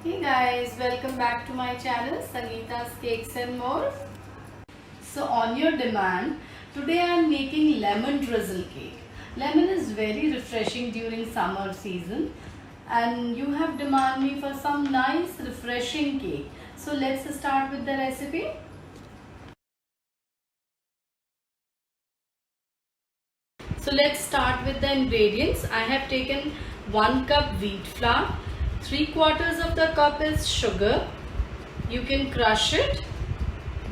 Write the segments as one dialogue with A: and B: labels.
A: Hey guys, welcome back to my channel Sangeeta's Cakes and More. So on your demand, today I am making lemon drizzle cake. Lemon is very refreshing during summer season and you have demanded me for some nice refreshing cake. So let's start with the recipe. So let's start with the ingredients. I have taken 1 cup wheat flour, 3/4 of the cup is sugar. You can crush it.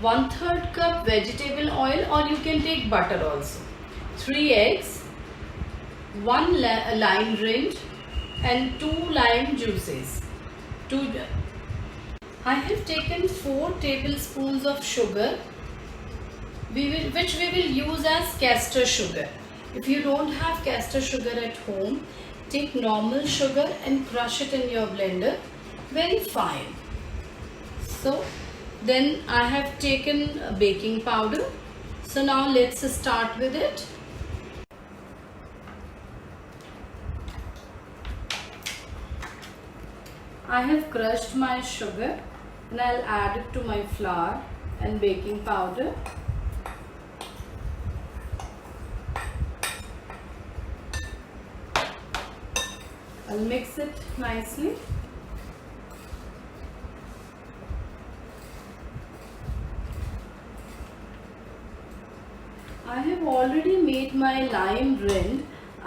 A: 1/3 cup vegetable oil, or you can take butter also. 3 eggs, 1 lime rind and 2 lime juices. I have taken 4 tablespoons of sugar which we will use as castor sugar. If you don't have castor sugar at home, take normal sugar and crush it in your blender very fine. So then I have taken baking powder. So now let's start with it. I have crushed my sugar and I'll add it to my flour and baking powder. I'll mix it nicely. I have already made my lime rind.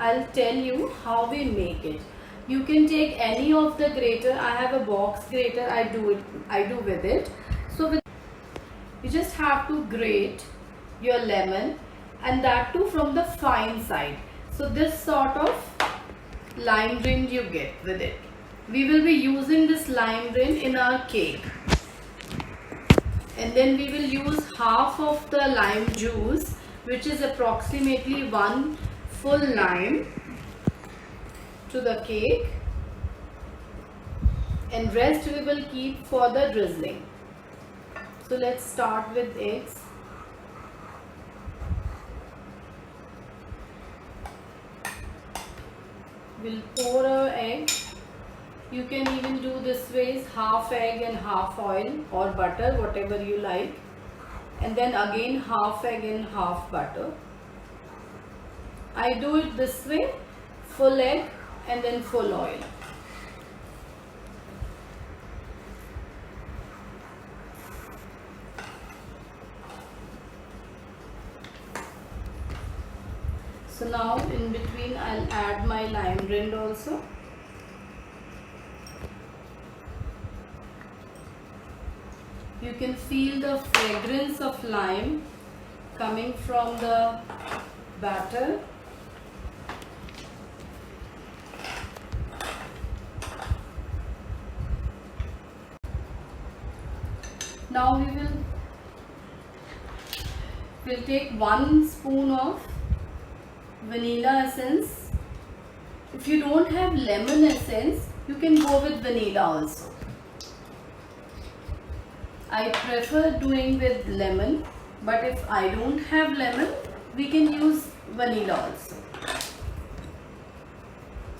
A: I'll tell you how we make it. You can take any of the grater. I have a box grater. I do with it. So you just have to grate your lemon, and that too from the fine side. So this sort of lime rind you get with it. We will be using this lime rind in our cake, and then we will use half of the lime juice, which is approximately 1 full lime, to the cake, and rest we will keep for the drizzling. So let's start with eggs. We'll pour our egg. You can even do this way, half egg and half oil or butter, whatever you like. And then again half egg and half butter. I do it this way, full egg and then full oil. So now in between I'll add my lime rind also. You can feel the fragrance of lime coming from the batter. Now we'll take 1 spoon of vanilla essence. If you don't have lemon essence, you can go with vanilla also. I prefer doing with lemon, but if I don't have lemon, we can use vanilla also.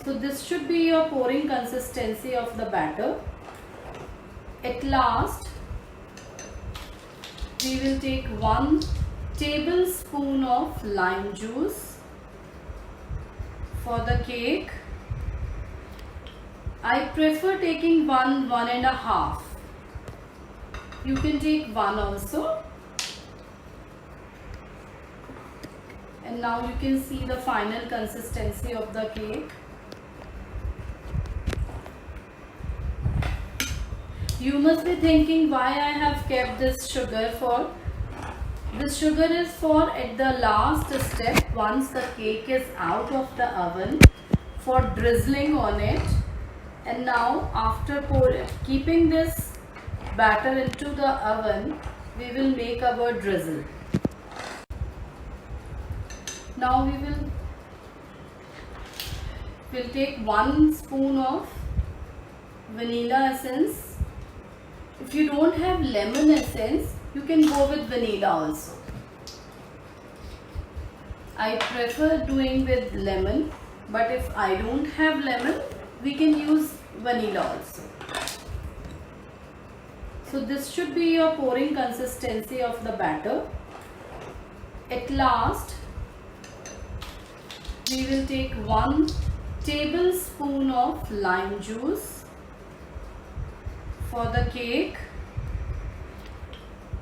A: So this should be your pouring consistency of the batter. At last, we will take 1 tablespoon of lime juice for the cake. I prefer taking 1.5. You can take 1 also. And now you can see the final consistency of the cake. You must be thinking why I have kept this sugar for. This sugar is for at the last step, once the cake is out of the oven, for drizzling on it. And now after keeping this batter into the oven, we will make our drizzle. Now we'll take 1 spoon of vanilla essence. If you don't have lemon essence, you can go with vanilla also. I prefer doing with lemon, but if I don't have lemon, we can use vanilla also. So this should be your pouring consistency of the batter. At last, we will take 1 tablespoon of lime juice for the cake.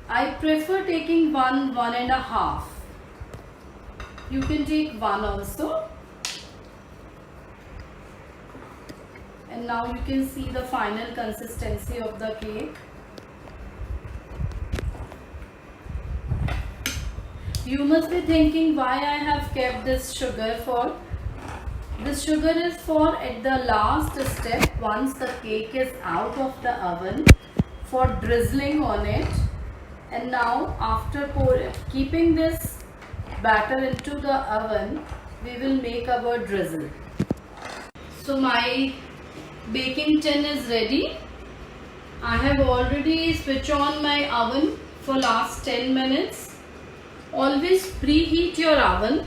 A: I prefer taking 1.5. You can take 1 also. And now you can see the final consistency of the cake. You must be thinking why I have kept this sugar for. This sugar is for at the last step, once the cake is out of the oven, for drizzling on it. And now after keeping this batter into the oven, we will make our drizzle. So my baking tin is ready. I have already switched on my oven for last 10 minutes. Always preheat your oven.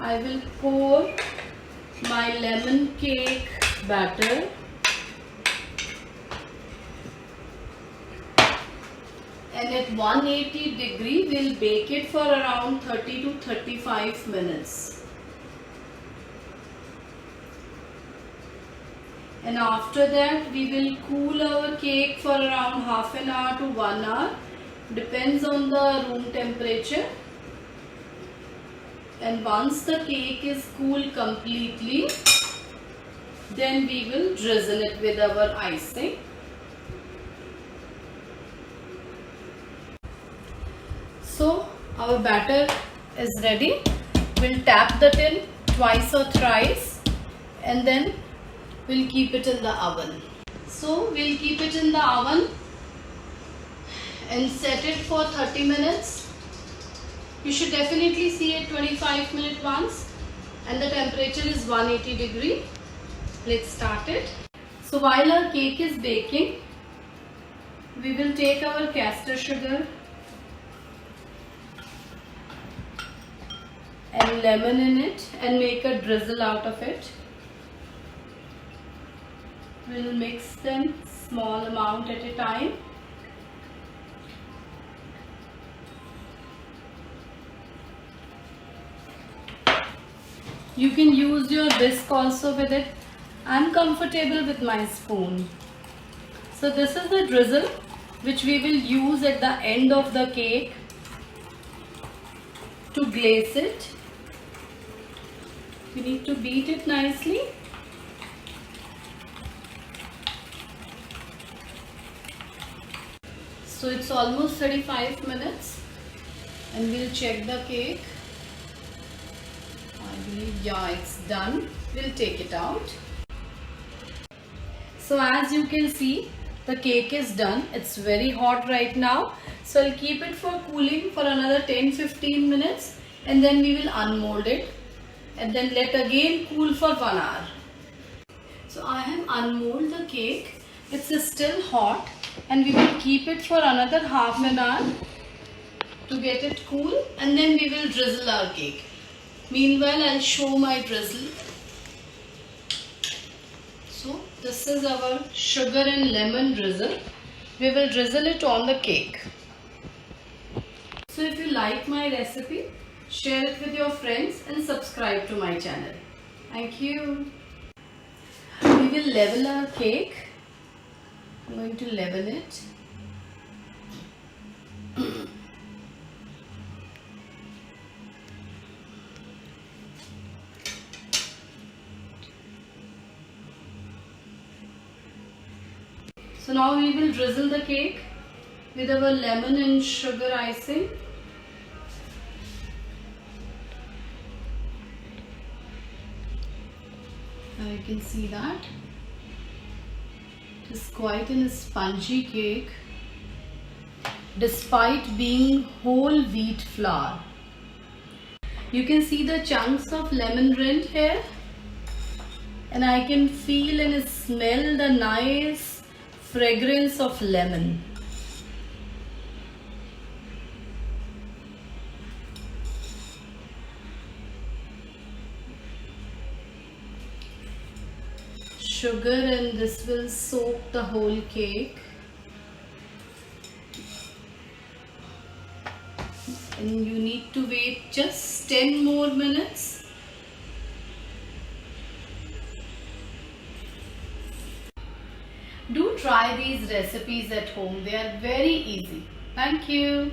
A: I will pour my lemon cake batter and at 180 degree we'll bake it for around 30 to 35 minutes. And after that we will cool our cake for around half an hour to 1 hour, depends on the room temperature. And once the cake is cooled completely, then we will drizzle it with our icing. So our batter is ready. We'll tap the tin twice or thrice and then we'll keep it in the oven. So we'll keep it in the oven and set it for 30 minutes. You should definitely see it 25 minutes once, and the temperature is 180 degree. Let's start it. So while our cake is baking, we will take our caster sugar and lemon in it and make a drizzle out of it. We'll mix them small amount at a time. You can use your whisk also with it. I'm comfortable with my spoon. So this is the drizzle which we will use at the end of the cake to glaze it. We need to beat it nicely. So it's almost 35 minutes and we'll check the cake. Yeah, it's done. We'll take it out. So as you can see, the cake is done. It's very hot right now. So I'll keep it for cooling for another 10-15 minutes and then we will unmold it and then let again cool for 1 hour. So I have unmolded the cake. It's still hot and we will keep it for another half an hour to get it cool and then we will drizzle our cake. Meanwhile, I'll show my drizzle. So this is our sugar and lemon drizzle. We will drizzle it on the cake. So if you like my recipe, share it with your friends and subscribe to my channel. Thank you. We will level our cake. I'm going to level it. So now we will drizzle the cake with our lemon and sugar icing. Now you can see that it is quite a spongy cake despite being whole wheat flour. You can see the chunks of lemon rind here and I can feel and smell the nice fragrance of lemon. Sugar and this will soak the whole cake. and you need to wait just 10 more minutes. Do try these recipes at home. They are very easy. Thank you.